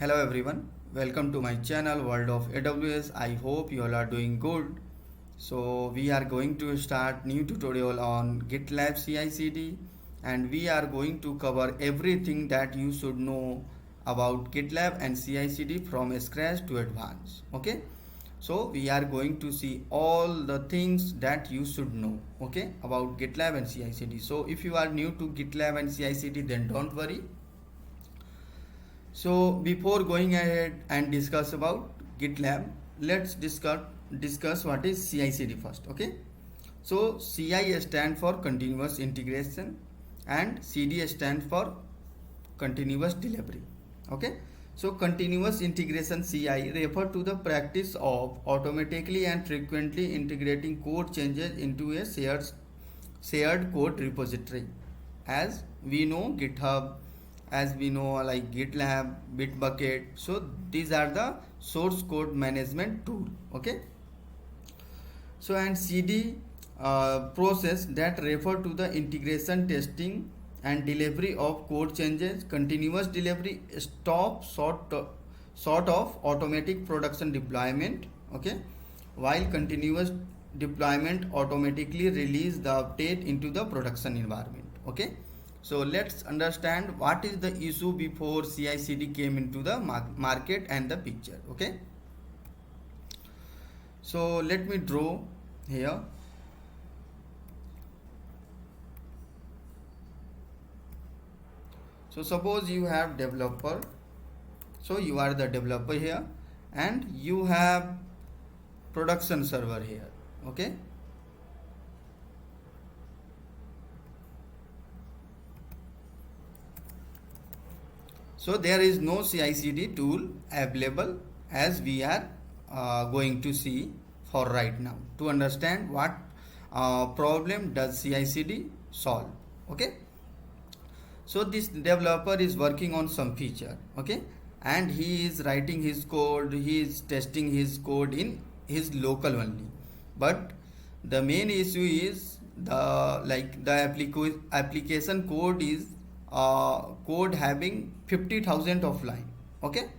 Hello everyone, welcome to my channel World of AWS. I hope you all are doing good. So we are going to start new tutorial on GitLab CI/CD and we are going to cover everything that you should know about GitLab and CI/CD from scratch to advanced. Okay, so we are going to see all the things that you should know, okay, about GitLab and CI/CD. So if you are new to GitLab and CI/CD, then don't worry. So before going ahead and discuss about GitLab, let's discuss what is CI/CD first. Okay. So CI stand for continuous integration and CD stand for continuous delivery. Okay. So continuous integration CI refer to the practice of automatically and frequently integrating code changes into a shared code repository. As we know GitHub, as we know like GitLab, Bitbucket. So these are the source code management tool. Okay. So and CD process that refer to the integration, testing and delivery of code changes. Continuous delivery stop sort of automatic production deployment. Okay, while continuous deployment automatically release the update into the production environment. Okay, so let's understand what is the issue before CI/CD came into the market and the picture. Okay, so let me draw here. So suppose you have developer, so you are the developer here and you have production server here. Okay, so there is no CI/CD tool available, as we are going to see for right now to understand what problem does CI/CD solve. Okay, so this developer is working on some feature. Okay, and he is writing his code, he is testing his code in his local only, but the main issue is the application code is code having 50,000 of line. Okay,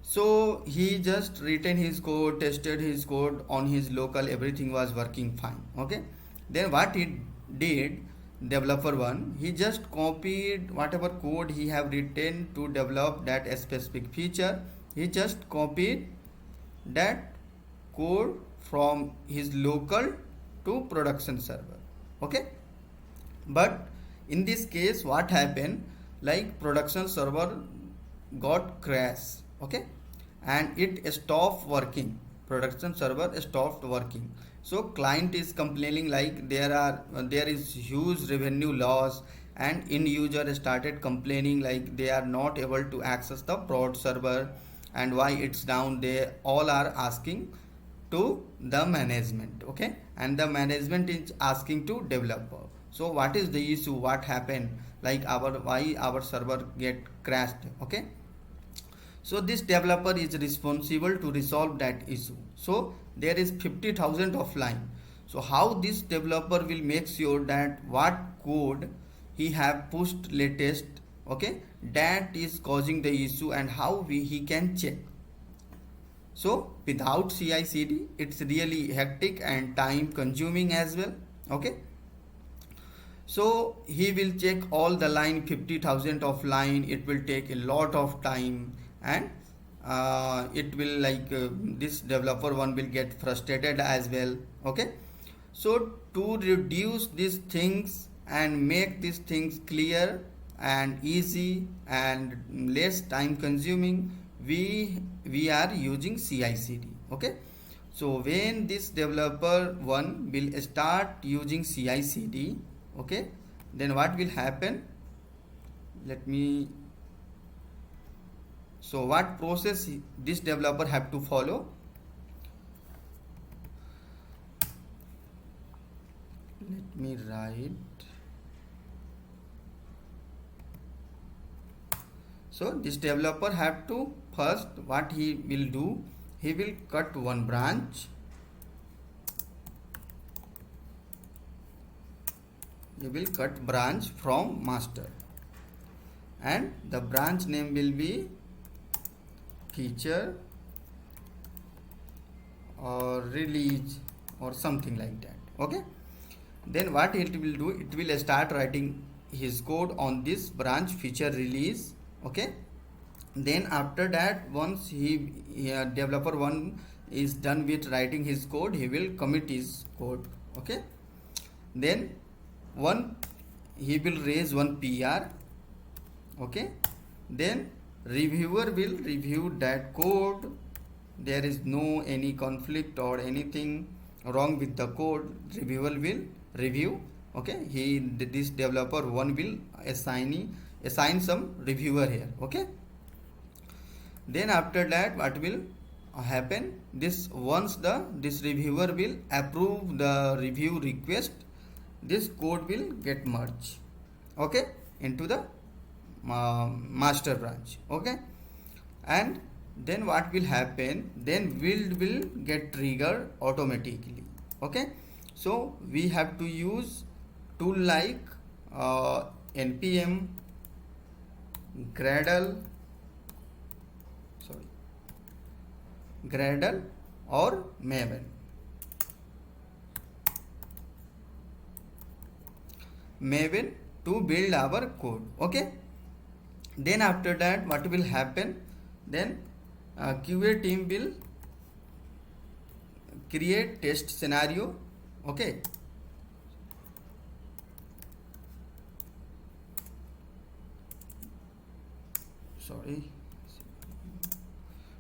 so he just written his code, tested his code on his local, everything was working fine. Okay, then what he did, developer one, he just copied whatever code he have written to develop that specific feature. He just copied that code from his local to production server. Okay, but in this case what happened, like production server got crash. Okay, and it stopped working, production server stopped working. So client is complaining like there is huge revenue loss, and end user started complaining like they are not able to access the prod server and why it's down. They all are asking to the management. Okay, and the management is asking to developer. So what is the issue, what happened, like why our server get crashed. Okay, so this developer is responsible to resolve that issue. So there is 50,000 of line. So how this developer will make sure that what code he have pushed latest, okay, that is causing the issue, and how he can check. So without CI/CD, it's really hectic and time consuming as well. Okay, so he will check all the line, 50,000 of line. It will take a lot of time, and it will this developer one will get frustrated as well. Okay, so to reduce these things and make these things clear and easy and less time consuming, we are using CI/CD. Okay, so when this developer one will start using CI/CD, okay, then what will happen, let me, so what process this developer have to follow, let me write. So this developer have to, first what he will do, he will cut one branch, he will cut branch from master, and the branch name will be feature or release or something like that. Okay, then what it will do, it will start writing his code on this branch feature release. Okay, then after that, once developer one is done with writing his code, he will commit his code. Okay, then one he will raise one PR. Okay, then reviewer will review that code. There is no any conflict or anything wrong with the code, reviewer will review. Okay, this developer one will assign some reviewer here. Okay, then after that, what will happen, this reviewer will approve the review request, this code will get merged, okay, into the master branch. Okay, and then what will happen, then build will get triggered automatically. Okay, so we have to use tool like npm gradle or Maven to build our code. Okay, then after that, what will happen, then QA team will create test scenario. Okay,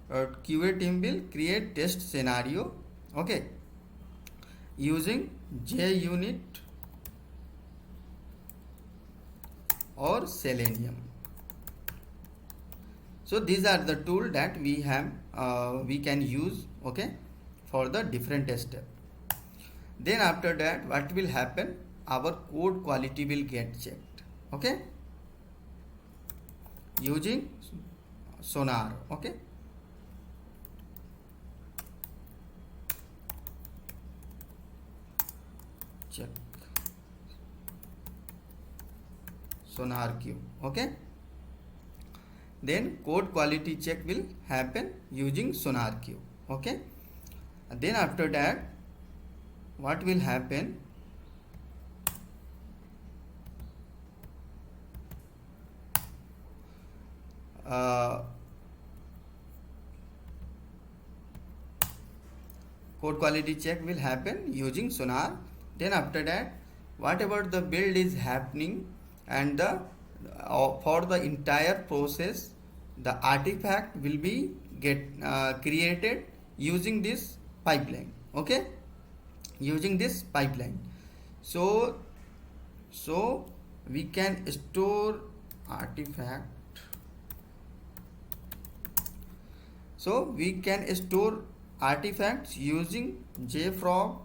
QA team will create test scenario. Okay, using JUnit or Selenium. So these are the tool that we can use, okay, for the different step. Then after that, what will happen, our code quality will get checked. Okay, using Sonar. Okay, check SonarQube. Okay, then code quality check will happen using SonarQube. Okay, then after that, what will happen, code quality check will happen using Sonar. Then after that, whatever the build is happening, and for the entire process, the artifact will be created using this pipeline. Okay, using this pipeline. So we can store artifact. So we can store artifacts using JFrog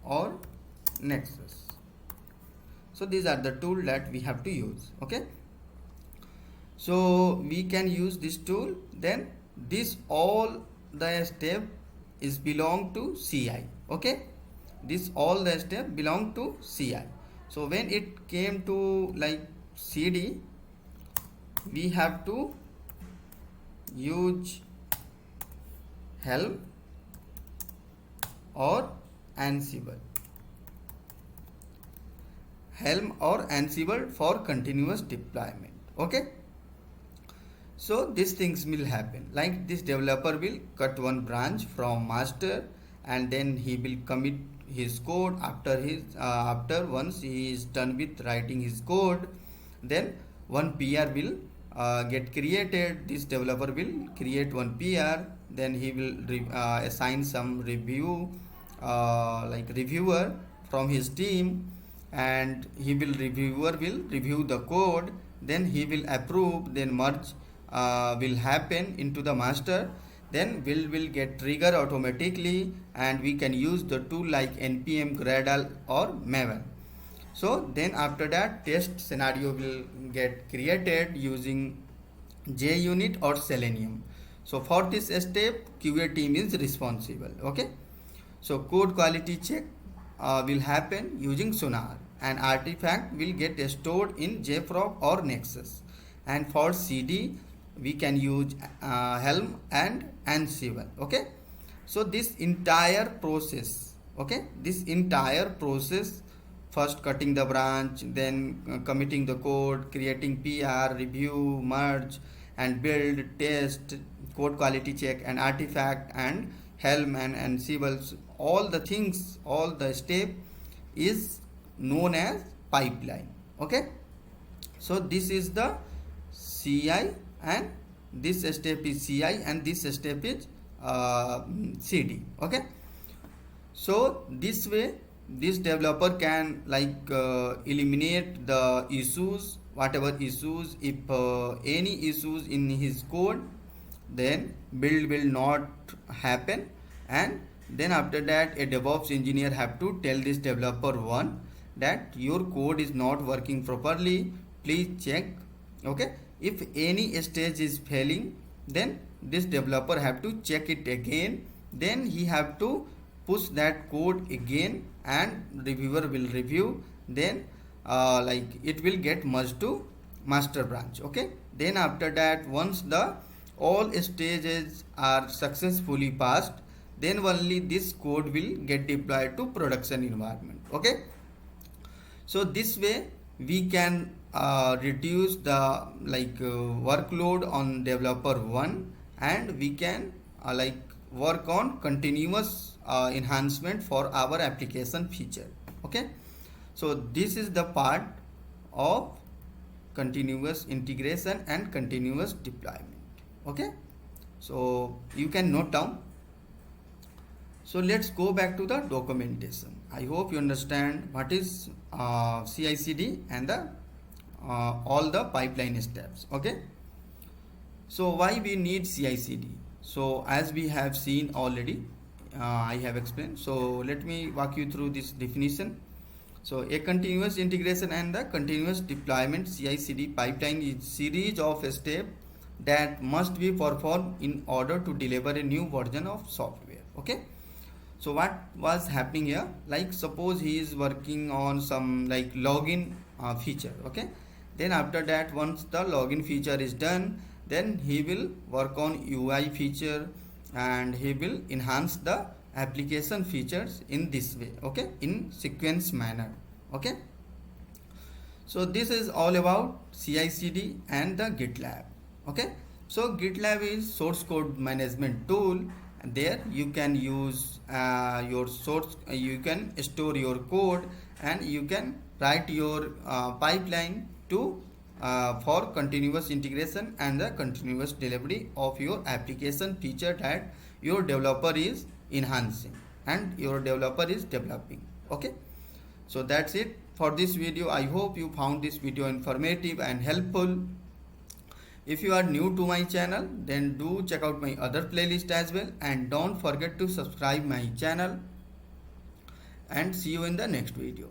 or Nexus. So these are the tool that we have to use. Okay, so we can use this tool. Then this all the step is belong to CI. Okay, this all the step belong to CI. So when it came to like CD, we have to use Helm or Ansible. Helm or Ansible for continuous deployment. Okay, so these things will happen, like this developer will cut one branch from master, and then he will commit his code after once he is done with writing his code, then one PR will get created. This developer will create one PR, then he will assign some reviewer from his team, and reviewer will review the code, then he will approve, then merge will happen into the master, then will get triggered automatically, and we can use the tool like npm gradle or Maven. So then after that, test scenario will get created using JUnit or Selenium. So for this step, QA team is responsible. Okay, so code quality check will happen using Sonar, and artifact will get stored in JFrog or Nexus. And for CD we can use Helm and Ansible. Okay, so this entire process, okay, this entire process, first cutting the branch, then committing the code, creating PR, review, merge and build, test, code quality check and artifact and Helm and Ansible, all the things, all the step is known as pipeline. Okay, so this is the CI, and this step is CI, and this step is CD. Okay, so this way this developer can eliminate the issues, whatever issues, if any issues in his code, then build will not happen. And then after that a DevOps engineer have to tell this developer one that your code is not working properly, please check. Okay, if any stage is failing, then this developer have to check it again, then he have to push that code again and reviewer will review, then it will get merged to master branch. Okay, then after that, once the all stages are successfully passed, then only this code will get deployed to production environment. Okay, so this way we can reduce the workload on developer one, and we can work on continuous enhancement for our application feature. Okay, so this is the part of continuous integration and continuous deployment. Okay, so you can note down. So let's go back to the documentation. I hope you understand what is CI/CD and the all the pipeline steps. Okay, so why we need CI/CD? So as we have seen already, I have explained. So let me walk you through this definition. So a continuous integration and the continuous deployment CI/CD pipeline is series of steps that must be performed in order to deliver a new version of software. Okay, so what was happening here, suppose he is working on some login feature. Okay, then after that, once the login feature is done, then he will work on UI feature and he will enhance the application features in this way. Okay, in sequence manner. Okay, so this is all about CI/CD and the GitLab. Okay, so GitLab is source code management tool. There you can use your source, you can store your code, and you can write your pipeline to for continuous integration and the continuous delivery of your application feature that your developer is enhancing and your developer is developing. Okay, so that's it for this video. I hope you found this video informative and helpful. If you are new to my channel, then do check out my other playlist as well, and don't forget to subscribe my channel, and see you in the next video.